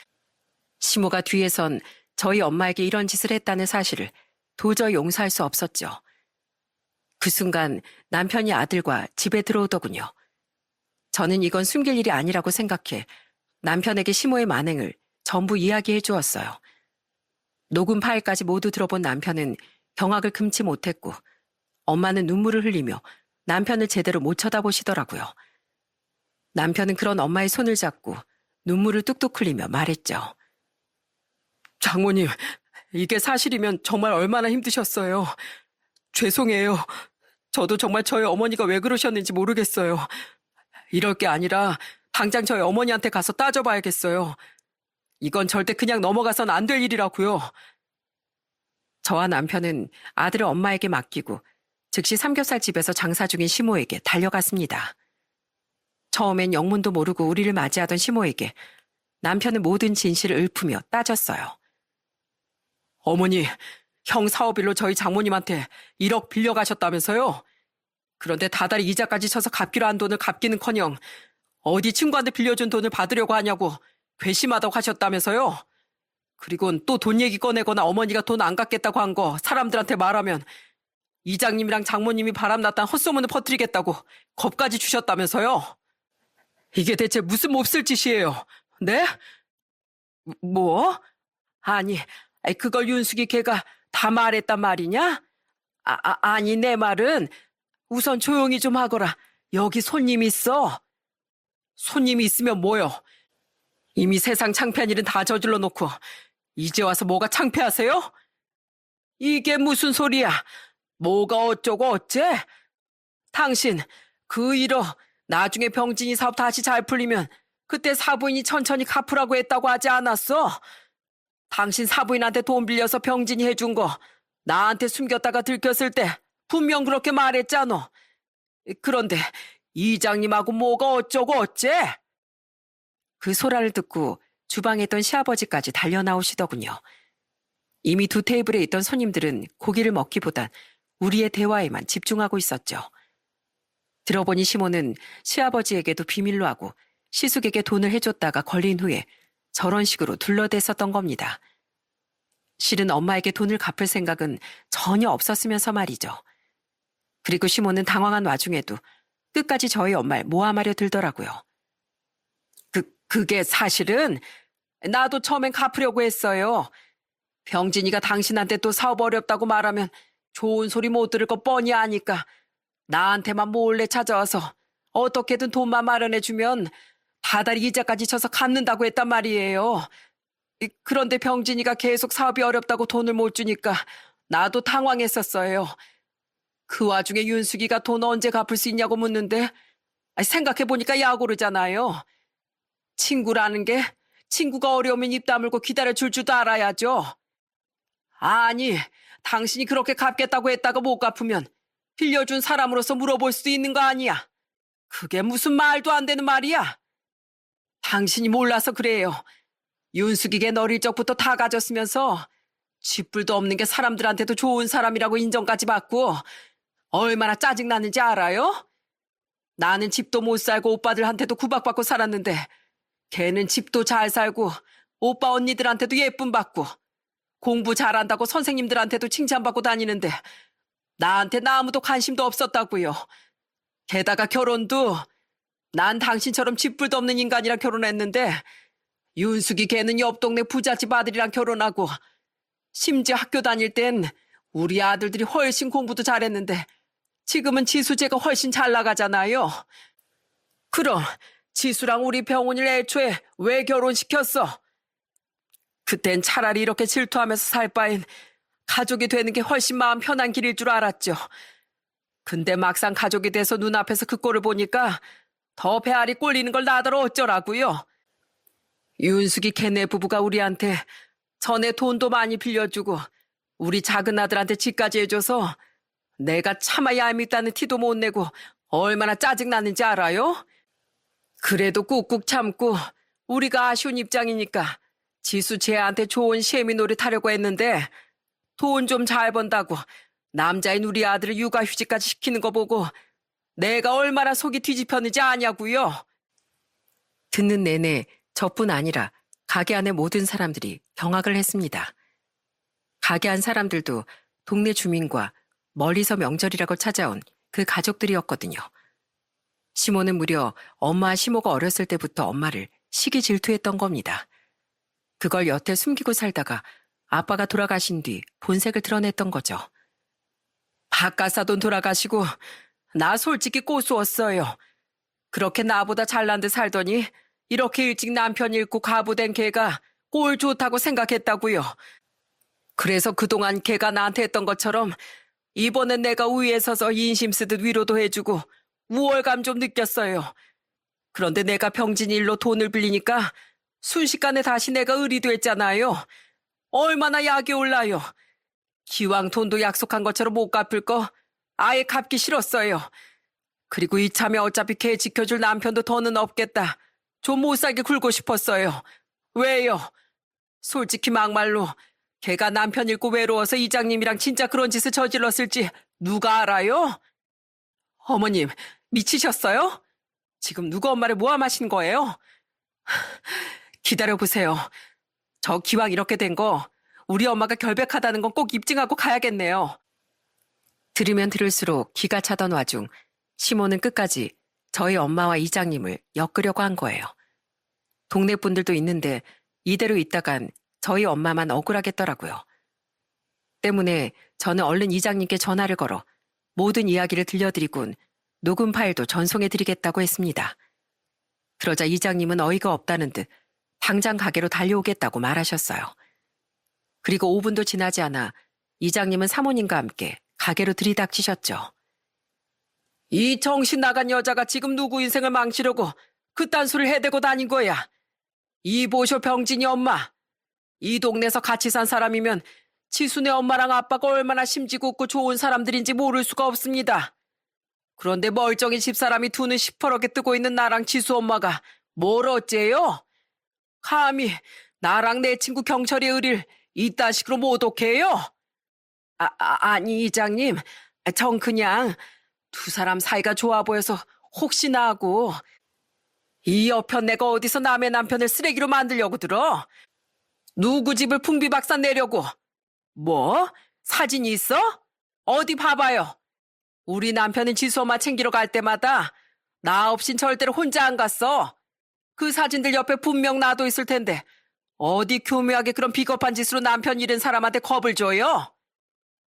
시모가 뒤에선 저희 엄마에게 이런 짓을 했다는 사실을 도저히 용서할 수 없었죠. 그 순간 남편이 아들과 집에 들어오더군요. 저는 이건 숨길 일이 아니라고 생각해 남편에게 시모의 만행을 전부 이야기해 주었어요. 녹음 파일까지 모두 들어본 남편은 경악을 금치 못했고 엄마는 눈물을 흘리며 남편을 제대로 못 쳐다보시더라고요. 남편은 그런 엄마의 손을 잡고 눈물을 뚝뚝 흘리며 말했죠. 장모님, 이게 사실이면 정말 얼마나 힘드셨어요. 죄송해요. 저도 정말 저희 어머니가 왜 그러셨는지 모르겠어요. 이럴 게 아니라 당장 저희 어머니한테 가서 따져봐야겠어요. 이건 절대 그냥 넘어가선 안 될 일이라고요. 저와 남편은 아들을 엄마에게 맡기고 즉시 삼겹살 집에서 장사 중인 시모에게 달려갔습니다. 처음엔 영문도 모르고 우리를 맞이하던 시모에게 남편은 모든 진실을 읊으며 따졌어요. 어머니, 형 사업일로 저희 장모님한테 1억 빌려가셨다면서요? 그런데 다달이 이자까지 쳐서 갚기로 한 돈을 갚기는커녕 어디 친구한테 빌려준 돈을 받으려고 하냐고 괘씸하다고 하셨다면서요? 그리곤 또 돈 얘기 꺼내거나 어머니가 돈 안 갚겠다고 한 거 사람들한테 말하면 이장님이랑 장모님이 바람났다는 헛소문을 퍼뜨리겠다고 겁까지 주셨다면서요? 이게 대체 무슨 몹쓸 짓이에요? 네? 뭐? 아니, 그걸 윤숙이 걔가 다 말했단 말이냐? 아니 내 말은 우선 조용히 좀 하거라. 여기 손님 있어. 손님이 있으면 뭐요? 이미 세상 창피한 일은 다 저질러 놓고 이제 와서 뭐가 창피하세요? 이게 무슨 소리야? 뭐가 어쩌고 어째? 당신 그 1억 나중에 병진이 사업 다시 잘 풀리면 그때 사부인이 천천히 갚으라고 했다고 하지 않았어? 당신 사부인한테 돈 빌려서 병진이 해준 거 나한테 숨겼다가 들켰을 때 분명 그렇게 말했잖아. 그런데 이장님하고 뭐가 어쩌고 어째? 그 소란을 듣고 주방에 있던 시아버지까지 달려나오시더군요. 이미 두 테이블에 있던 손님들은 고기를 먹기보단 우리의 대화에만 집중하고 있었죠. 들어보니 시모는 시아버지에게도 비밀로 하고 시숙에게 돈을 해줬다가 걸린 후에 저런 식으로 둘러댔었던 겁니다. 실은 엄마에게 돈을 갚을 생각은 전혀 없었으면서 말이죠. 그리고 시모는 당황한 와중에도 끝까지 저희 엄마를 모함하려 들더라고요. 그게 사실은 나도 처음엔 갚으려고 했어요. 병진이가 당신한테 또 사업 어렵다고 말하면 좋은 소리 못 들을 거 뻔히 아니까 나한테만 몰래 찾아와서 어떻게든 돈만 마련해주면 다달이 이자까지 쳐서 갚는다고 했단 말이에요. 그런데 병진이가 계속 사업이 어렵다고 돈을 못 주니까 나도 당황했었어요. 그 와중에 윤숙이가 돈 언제 갚을 수 있냐고 묻는데 생각해보니까 야구르잖아요. 친구라는 게 친구가 어려우면 입 다물고 기다려줄 줄도 알아야죠. 아니, 당신이 그렇게 갚겠다고 했다가 못 갚으면 빌려준 사람으로서 물어볼 수도 있는 거 아니야. 그게 무슨 말도 안 되는 말이야. 당신이 몰라서 그래요. 윤숙이게 어릴 적부터 다 가졌으면서 쥐뿔도 없는 게 사람들한테도 좋은 사람이라고 인정까지 받고 얼마나 짜증나는지 알아요? 나는 집도 못 살고 오빠들한테도 구박받고 살았는데 걔는 집도 잘 살고 오빠 언니들한테도 예쁨 받고 공부 잘한다고 선생님들한테도 칭찬받고 다니는데 나한테는 아무도 관심도 없었다고요. 게다가 결혼도 난 당신처럼 쥐뿔도 없는 인간이랑 결혼했는데 윤숙이 걔는 옆 동네 부잣집 아들이랑 결혼하고 심지어 학교 다닐 땐 우리 아들들이 훨씬 공부도 잘했는데 지금은 지수제가 훨씬 잘 나가잖아요. 그럼 지수랑 우리 병훈이를 애초에 왜 결혼시켰어? 그땐 차라리 이렇게 질투하면서 살 바엔 가족이 되는 게 훨씬 마음 편한 길일 줄 알았죠. 근데 막상 가족이 돼서 눈앞에서 그 꼴을 보니까 더 배알이 꼴리는 걸 나더러 어쩌라고요. 윤숙이 걔네 부부가 우리한테 전에 돈도 많이 빌려주고 우리 작은 아들한테 집까지 해줘서 내가 차마 얄밉다는 티도 못 내고 얼마나 짜증나는지 알아요? 그래도 꾹꾹 참고 우리가 아쉬운 입장이니까 지수 쟤한테 좋은 시애미 노릇 하려고 했는데 돈 좀 잘 번다고 남자인 우리 아들을 육아휴직까지 시키는 거 보고 내가 얼마나 속이 뒤집혔는지 아냐고요. 듣는 내내 저뿐 아니라 가게 안의 모든 사람들이 경악을 했습니다. 가게 안 사람들도 동네 주민과 멀리서 명절이라고 찾아온 그 가족들이었거든요. 시모는 무려 엄마와 시모가 어렸을 때부터 엄마를 시기 질투했던 겁니다. 그걸 여태 숨기고 살다가 아빠가 돌아가신 뒤 본색을 드러냈던 거죠. 박가사돈 돌아가시고 나 솔직히 꼬수었어요. 그렇게 나보다 잘난 듯 살더니 이렇게 일찍 남편 잃고 가부된 걔가 꼴 좋다고 생각했다고요. 그래서 그동안 걔가 나한테 했던 것처럼 이번엔 내가 우위에 서서 인심 쓰듯 위로도 해주고 우월감 좀 느꼈어요. 그런데 내가 병진 일로 돈을 빌리니까 순식간에 다시 내가 을이 됐잖아요. 얼마나 약이 올라요. 기왕 돈도 약속한 것처럼 못 갚을 거 아예 갚기 싫었어요. 그리고 이참에 어차피 걔 지켜줄 남편도 더는 없겠다. 좀 못 살게 굴고 싶었어요. 왜요? 솔직히 막말로 걔가 남편 잃고 외로워서 이장님이랑 진짜 그런 짓을 저질렀을지 누가 알아요? 어머님, 미치셨어요? 지금 누구 엄마를 모함하신 거예요? 기다려보세요. 저 기왕 이렇게 된 거 우리 엄마가 결백하다는 건 꼭 입증하고 가야겠네요. 들으면 들을수록 기가 차던 와중 시모는 끝까지 저희 엄마와 이장님을 엮으려고 한 거예요. 동네 분들도 있는데 이대로 있다간 저희 엄마만 억울하겠더라고요. 때문에 저는 얼른 이장님께 전화를 걸어 모든 이야기를 들려드리곤 녹음 파일도 전송해드리겠다고 했습니다. 그러자 이장님은 어이가 없다는 듯 당장 가게로 달려오겠다고 말하셨어요. 그리고 5분도 지나지 않아 이장님은 사모님과 함께 가게로 들이닥치셨죠. 이 정신 나간 여자가 지금 누구 인생을 망치려고 그딴 소리를 해대고 다닌 거야. 이 보쇼 병진이 엄마. 이 동네에서 같이 산 사람이면 지순의 엄마랑 아빠가 얼마나 심지궂고 좋은 사람들인지 모를 수가 없습니다. 그런데 멀쩡히 집사람이 두 눈 시퍼렇게 뜨고 있는 나랑 지수 엄마가 뭘 어째요? 감히 나랑 내 친구 경철의 의리를 이딴 식으로 모독해요? 아니 이장님, 전 그냥 두 사람 사이가 좋아 보여서 혹시나 하고. 이 여편 내가 어디서 남의 남편을 쓰레기로 만들려고 들어? 누구 집을 풍비박산 내려고? 뭐? 사진이 있어? 어디 봐봐요. 우리 남편은 지수 엄마 챙기러 갈 때마다 나 없인 절대로 혼자 안 갔어. 그 사진들 옆에 분명 나도 있을 텐데 어디 교묘하게 그런 비겁한 짓으로 남편 잃은 사람한테 겁을 줘요?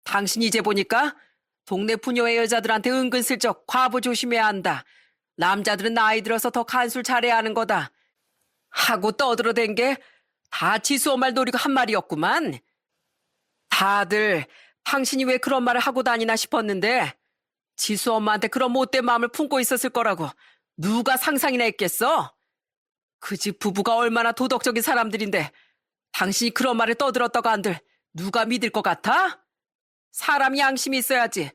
당신 이제 보니까 동네 부녀의 여자들한테 은근슬쩍 과부 조심해야 한다. 남자들은 나이 들어서 더 간술 잘해야 하는 거다. 하고 떠들어댄 게 다 지수 엄마를 노리고 한 말이었구만. 다들 당신이 왜 그런 말을 하고 다니나 싶었는데 지수 엄마한테 그런 못된 마음을 품고 있었을 거라고 누가 상상이나 했겠어? 그 집 부부가 얼마나 도덕적인 사람들인데 당신이 그런 말을 떠들었다고 한들 누가 믿을 것 같아? 사람이 양심이 있어야지.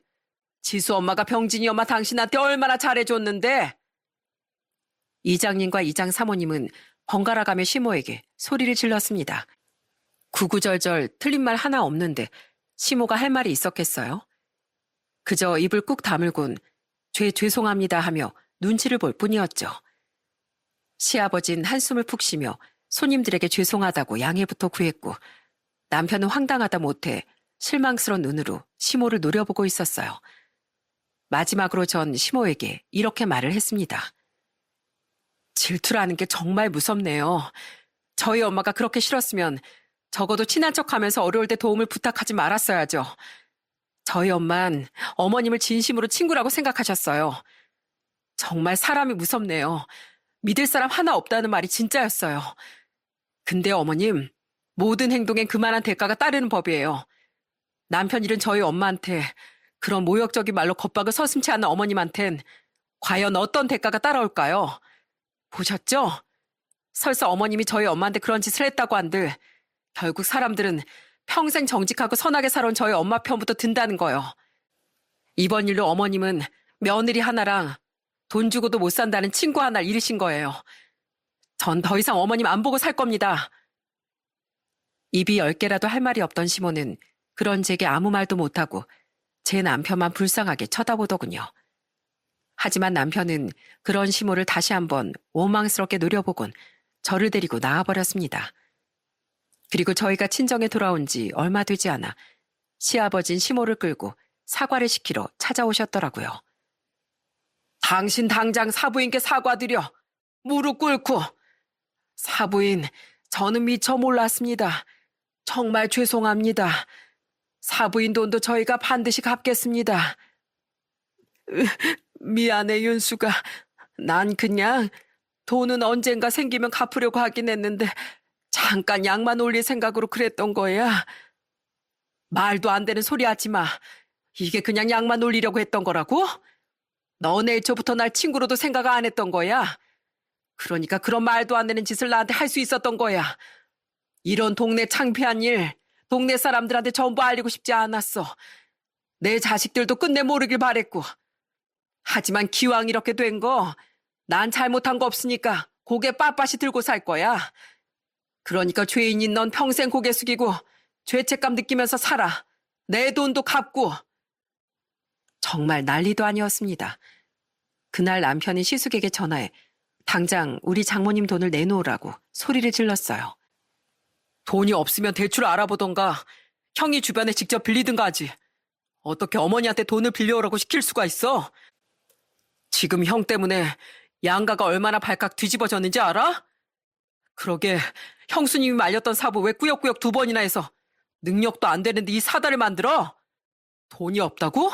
지수 엄마가 병진이 엄마 당신한테 얼마나 잘해줬는데. 이장님과 이장 사모님은 번갈아가며 시모에게 소리를 질렀습니다. 구구절절 틀린 말 하나 없는데 시모가 할 말이 있었겠어요? 그저 입을 꾹 다물곤 죄송합니다 하며 눈치를 볼 뿐이었죠. 시아버진 한숨을 푹 쉬며 손님들에게 죄송하다고 양해부터 구했고 남편은 황당하다 못해 실망스러운 눈으로 시모를 노려보고 있었어요. 마지막으로 전 시모에게 이렇게 말을 했습니다. 질투라는 게 정말 무섭네요. 저희 엄마가 그렇게 싫었으면 적어도 친한 척하면서 어려울 때 도움을 부탁하지 말았어야죠. 저희 엄만 어머님을 진심으로 친구라고 생각하셨어요. 정말 사람이 무섭네요. 믿을 사람 하나 없다는 말이 진짜였어요. 근데 어머님, 모든 행동엔 그만한 대가가 따르는 법이에요. 남편 일은 저희 엄마한테 그런 모욕적인 말로 겁박을 서슴지 않는 어머님한텐 과연 어떤 대가가 따라올까요? 보셨죠? 설사 어머님이 저희 엄마한테 그런 짓을 했다고 한들 결국 사람들은 평생 정직하고 선하게 살아온 저희 엄마 편부터 든다는 거요. 이번 일로 어머님은 며느리 하나랑 돈 주고도 못 산다는 친구 하나를 잃으신 거예요. 전 더 이상 어머님 안 보고 살 겁니다. 입이 10개라도 할 말이 없던 시모는 그런 제게 아무 말도 못하고 제 남편만 불쌍하게 쳐다보더군요. 하지만 남편은 그런 시모를 다시 한번 원망스럽게 노려보곤 저를 데리고 나와버렸습니다. 그리고 저희가 친정에 돌아온 지 얼마 되지 않아 시아버진 시모를 끌고 사과를 시키러 찾아오셨더라고요. 당신 당장 사부인께 사과드려. 무릎 꿇고. 사부인, 저는 미처 몰랐습니다. 정말 죄송합니다. 사부인 돈도 저희가 반드시 갚겠습니다. 미안해, 윤수가. 난 그냥 돈은 언젠가 생기면 갚으려고 하긴 했는데 잠깐 양만 올릴 생각으로 그랬던 거야. 말도 안 되는 소리 하지 마. 이게 그냥 양만 올리려고 했던 거라고? 너네 애초부터 날 친구로도 생각 안 했던 거야. 그러니까 그런 말도 안 되는 짓을 나한테 할 수 있었던 거야. 이런 동네 창피한 일, 동네 사람들한테 전부 알리고 싶지 않았어. 내 자식들도 끝내 모르길 바랬고. 하지만 기왕 이렇게 된 거, 난 잘못한 거 없으니까 고개 빳빳이 들고 살 거야. 그러니까 죄인인 넌 평생 고개 숙이고 죄책감 느끼면서 살아. 내 돈도 갚고. 정말 난리도 아니었습니다. 그날 남편이 시숙에게 전화해 당장 우리 장모님 돈을 내놓으라고 소리를 질렀어요. 돈이 없으면 대출 알아보던가 형이 주변에 직접 빌리든가 하지. 어떻게 어머니한테 돈을 빌려오라고 시킬 수가 있어? 지금 형 때문에 양가가 얼마나 발칵 뒤집어졌는지 알아? 그러게 형수님이 말렸던 사부 왜 꾸역꾸역 2번이나 해서 능력도 안 되는데 이 사다를 만들어? 돈이 없다고?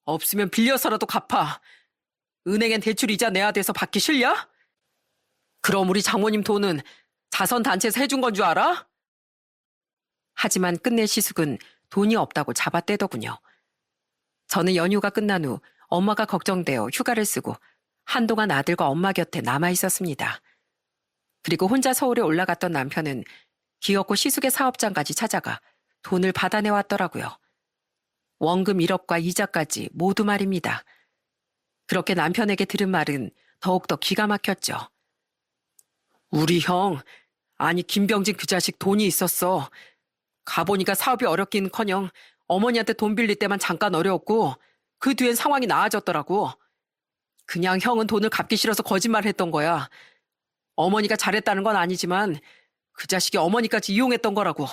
없으면 빌려서라도 갚아. 은행엔 대출 이자 내야 돼서 받기 싫냐? 그럼 우리 장모님 돈은 자선단체에서 해준 건 줄 알아? 하지만 끝내 시숙은 돈이 없다고 잡아떼더군요. 저는 연휴가 끝난 후 엄마가 걱정되어 휴가를 쓰고 한동안 아들과 엄마 곁에 남아 있었습니다. 그리고 혼자 서울에 올라갔던 남편은 기어코 시숙의 사업장까지 찾아가 돈을 받아내왔더라고요. 원금 1억과 이자까지 모두 말입니다. 그렇게 남편에게 들은 말은 더욱더 기가 막혔죠. 우리 형, 아니 김병진 그 자식 돈이 있었어. 가보니까 사업이 어렵긴커녕 어머니한테 돈 빌릴 때만 잠깐 어려웠고 그 뒤엔 상황이 나아졌더라고. 그냥 형은 돈을 갚기 싫어서 거짓말했던 거야. 어머니가 잘했다는 건 아니지만 그 자식이 어머니까지 이용했던 거라고.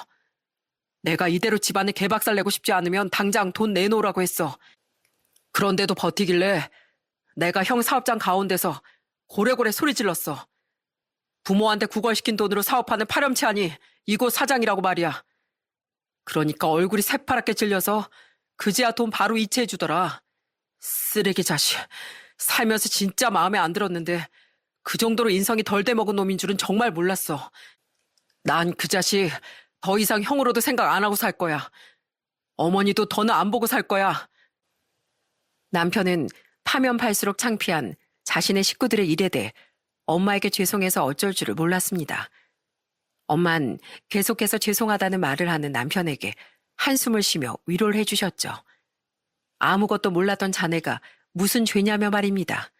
내가 이대로 집안에 개박살 내고 싶지 않으면 당장 돈 내놓으라고 했어. 그런데도 버티길래 내가 형 사업장 가운데서 고래고래 소리 질렀어. 부모한테 구걸시킨 돈으로 사업하는 파렴치하니 이곳 사장이라고 말이야. 그러니까 얼굴이 새파랗게 질려서 그제야 돈 바로 이체해주더라. 쓰레기 자식. 살면서 진짜 마음에 안 들었는데 그 정도로 인성이 덜 돼먹은 놈인 줄은 정말 몰랐어. 난 그 자식 더 이상 형으로도 생각 안 하고 살 거야. 어머니도 더는 안 보고 살 거야. 남편은 파면 팔수록 창피한 자신의 식구들의 일에 대해 엄마에게 죄송해서 어쩔 줄을 몰랐습니다. 엄만 계속해서 죄송하다는 말을 하는 남편에게 한숨을 쉬며 위로를 해주셨죠. 아무것도 몰랐던 자네가 무슨 죄냐며 말입니다.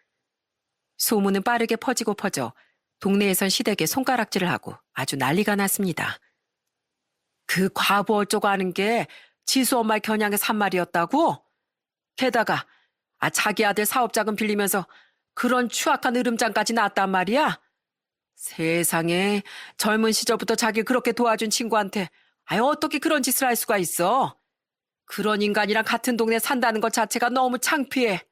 소문은 빠르게 퍼지고 퍼져 동네에선 시댁에 손가락질을 하고 아주 난리가 났습니다. 그 과부 어쩌고 하는 게 지수 엄마의 겨냥에 산 말이었다고? 게다가 자기 아들 사업자금 빌리면서 그런 추악한 으름장까지 났단 말이야? 세상에 젊은 시절부터 자기 그렇게 도와준 친구한테 어떻게 그런 짓을 할 수가 있어? 그런 인간이랑 같은 동네 산다는 것 자체가 너무 창피해.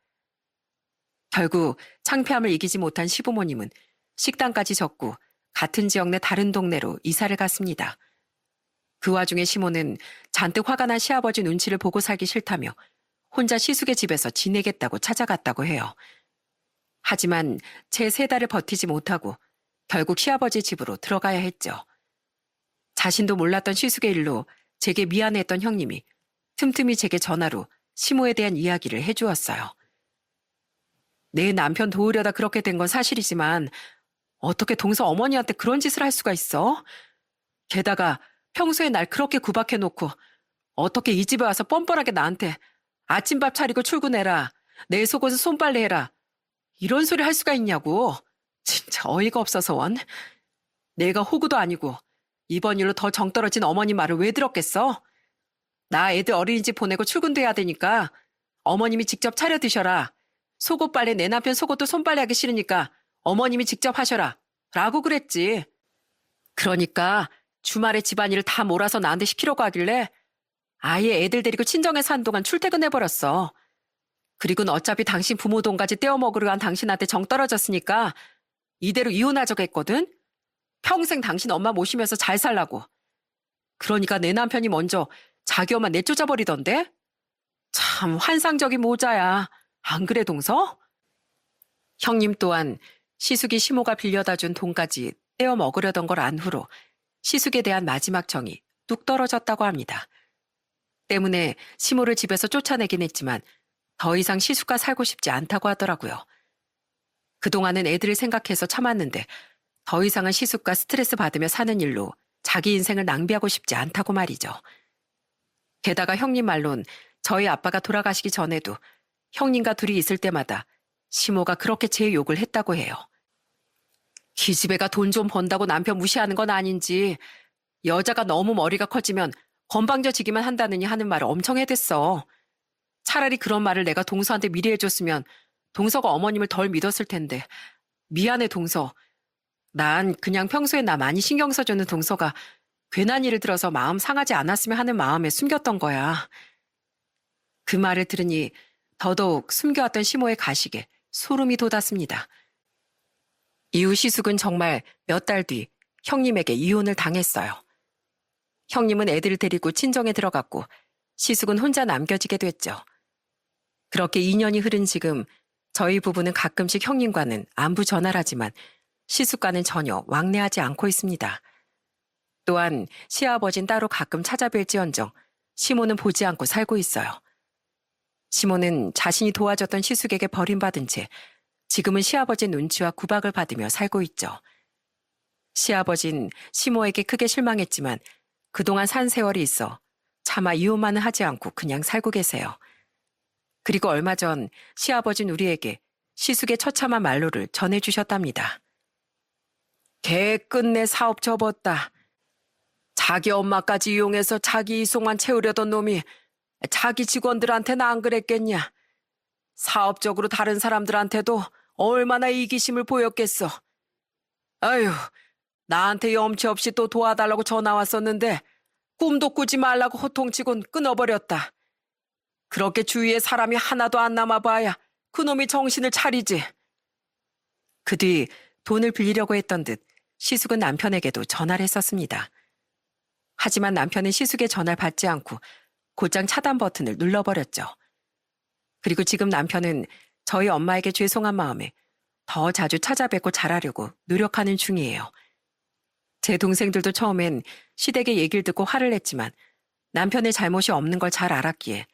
결국 창피함을 이기지 못한 시부모님은 식당까지 접고 같은 지역 내 다른 동네로 이사를 갔습니다. 그 와중에 시모는 잔뜩 화가 난 시아버지 눈치를 보고 살기 싫다며 혼자 시숙의 집에서 지내겠다고 찾아갔다고 해요. 하지만 채 3달을 버티지 못하고 결국 시아버지 집으로 들어가야 했죠. 자신도 몰랐던 시숙의 일로 제게 미안해했던 형님이 틈틈이 제게 전화로 시모에 대한 이야기를 해주었어요. 내 남편 도우려다 그렇게 된 건 사실이지만 어떻게 동서 어머니한테 그런 짓을 할 수가 있어? 게다가 평소에 날 그렇게 구박해놓고 어떻게 이 집에 와서 뻔뻔하게 나한테 아침밥 차리고 출근해라. 내 속옷은 손빨래해라. 이런 소리 할 수가 있냐고. 진짜 어이가 없어서 원. 내가 호구도 아니고 이번 일로 더 정 떨어진 어머니 말을 왜 들었겠어? 나 애들 어린이집 보내고 출근도 해야 되니까 어머님이 직접 차려 드셔라. 속옷 빨래 내 남편 속옷도 손빨래하기 싫으니까 어머님이 직접 하셔라. 라고 그랬지. 그러니까 주말에 집안일을 다 몰아서 나한테 시키려고 하길래 아예 애들 데리고 친정에 산 동안 출퇴근해버렸어. 그리고는 어차피 당신 부모 돈까지 떼어먹으려 한 당신한테 정 떨어졌으니까 이대로 이혼하자고 했거든? 평생 당신 엄마 모시면서 잘 살라고. 그러니까 내 남편이 먼저 자기 엄마 내쫓아버리던데? 참 환상적인 모자야. 안 그래, 동서? 형님 또한 시숙이 시모가 빌려다 준 돈까지 떼어 먹으려던 걸 안 후로 시숙에 대한 마지막 정이 뚝 떨어졌다고 합니다. 때문에 시모를 집에서 쫓아내긴 했지만 더 이상 시숙과 살고 싶지 않다고 하더라고요. 그동안은 애들을 생각해서 참았는데 더 이상은 시숙과 스트레스 받으며 사는 일로 자기 인생을 낭비하고 싶지 않다고 말이죠. 게다가 형님 말론 저희 아빠가 돌아가시기 전에도 형님과 둘이 있을 때마다 시모가 그렇게 제 욕을 했다고 해요. 기집애가 돈 좀 번다고 남편 무시하는 건 아닌지 여자가 너무 머리가 커지면 건방져지기만 한다느니 하는 말을 엄청 해댔어. 차라리 그런 말을 내가 동서한테 미리 해줬으면 동서가 어머님을 덜 믿었을 텐데. 미안해 동서. 난 그냥 평소에 나 많이 신경 써주는 동서가 괜한 일을 들어서 마음 상하지 않았으면 하는 마음에 숨겼던 거야. 그 말을 들으니 더더욱 숨겨왔던 시모의 가식에 소름이 돋았습니다. 이후 시숙은 정말 몇 달 뒤 형님에게 이혼을 당했어요. 형님은 애들을 데리고 친정에 들어갔고 시숙은 혼자 남겨지게 됐죠. 그렇게 2년이 흐른 지금 저희 부부는 가끔씩 형님과는 안부 전화를 하지만 시숙과는 전혀 왕래하지 않고 있습니다. 또한 시아버진 따로 가끔 찾아뵐지언정 시모는 보지 않고 살고 있어요. 시모는 자신이 도와줬던 시숙에게 버림받은 채 지금은 시아버지 눈치와 구박을 받으며 살고 있죠. 시아버진 시모에게 크게 실망했지만 그동안 산 세월이 있어 차마 이혼만은 하지 않고 그냥 살고 계세요. 그리고 얼마 전 시아버진 우리에게 시숙의 처참한 말로를 전해주셨답니다. 개 끝내 사업 접었다. 자기 엄마까지 이용해서 자기 이속만 채우려던 놈이 자기 직원들한테는 안 그랬겠냐. 사업적으로 다른 사람들한테도 얼마나 이기심을 보였겠어. 아유, 나한테 염치 없이 또 도와달라고 전화 왔었는데 꿈도 꾸지 말라고 호통치곤 끊어버렸다. 그렇게 주위에 사람이 하나도 안 남아봐야 그놈이 정신을 차리지. 그 뒤 돈을 빌리려고 했던 듯 시숙은 남편에게도 전화를 했었습니다. 하지만 남편은 시숙의 전화를 받지 않고 곧장 차단 버튼을 눌러버렸죠. 그리고 지금 남편은 저희 엄마에게 죄송한 마음에 더 자주 찾아뵙고 잘하려고 노력하는 중이에요. 제 동생들도 처음엔 시댁의 얘기를 듣고 화를 냈지만 남편의 잘못이 없는 걸 잘 알았기에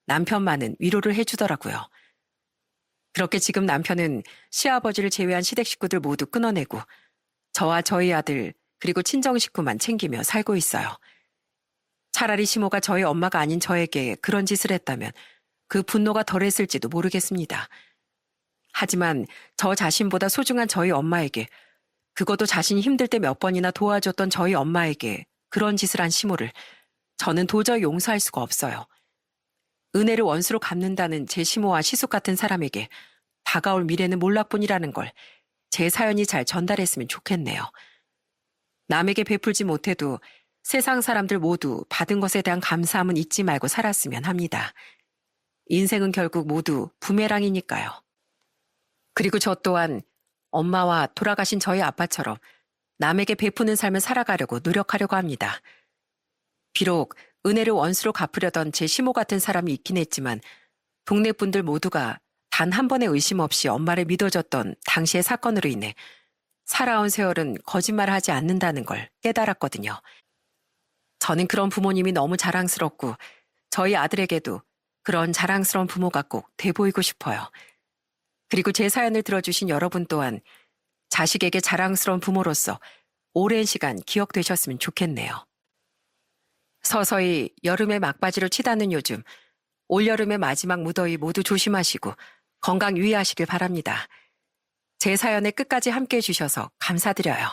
남편만은 위로를 해주더라고요. 그렇게 지금 남편은 시아버지를 제외한 시댁 식구들 모두 끊어내고 저와 저희 아들 그리고 친정 식구만 챙기며 살고 있어요. 차라리 시모가 저희 엄마가 아닌 저에게 그런 짓을 했다면 그 분노가 덜했을지도 모르겠습니다. 하지만 저 자신보다 소중한 저희 엄마에게, 그것도 자신이 힘들 때 몇 번이나 도와줬던 저희 엄마에게 그런 짓을 한 시모를 저는 도저히 용서할 수가 없어요. 은혜를 원수로 갚는다는 제 시모와 시숙 같은 사람에게 다가올 미래는 몰락뿐이라는 걸 제 사연이 잘 전달했으면 좋겠네요. 남에게 베풀지 못해도 세상 사람들 모두 받은 것에 대한 감사함은 잊지 말고 살았으면 합니다. 인생은 결국 모두 부메랑이니까요. 그리고 저 또한 엄마와 돌아가신 저희 아빠처럼 남에게 베푸는 삶을 살아가려고 노력하려고 합니다. 비록 은혜를 원수로 갚으려던 제 시모 같은 사람이 있긴 했지만 동네 분들 모두가 단 한 번의 의심 없이 엄마를 믿어줬던 당시의 사건으로 인해 살아온 세월은 거짓말을 하지 않는다는 걸 깨달았거든요. 저는 그런 부모님이 너무 자랑스럽고 저희 아들에게도 그런 자랑스러운 부모가 꼭 돼 보이고 싶어요. 그리고 제 사연을 들어주신 여러분 또한 자식에게 자랑스러운 부모로서 오랜 시간 기억되셨으면 좋겠네요. 서서히 여름의 막바지로 치닫는 요즘, 올여름의 마지막 무더위 모두 조심하시고 건강 유의하시길 바랍니다. 제 사연에 끝까지 함께해 주셔서 감사드려요.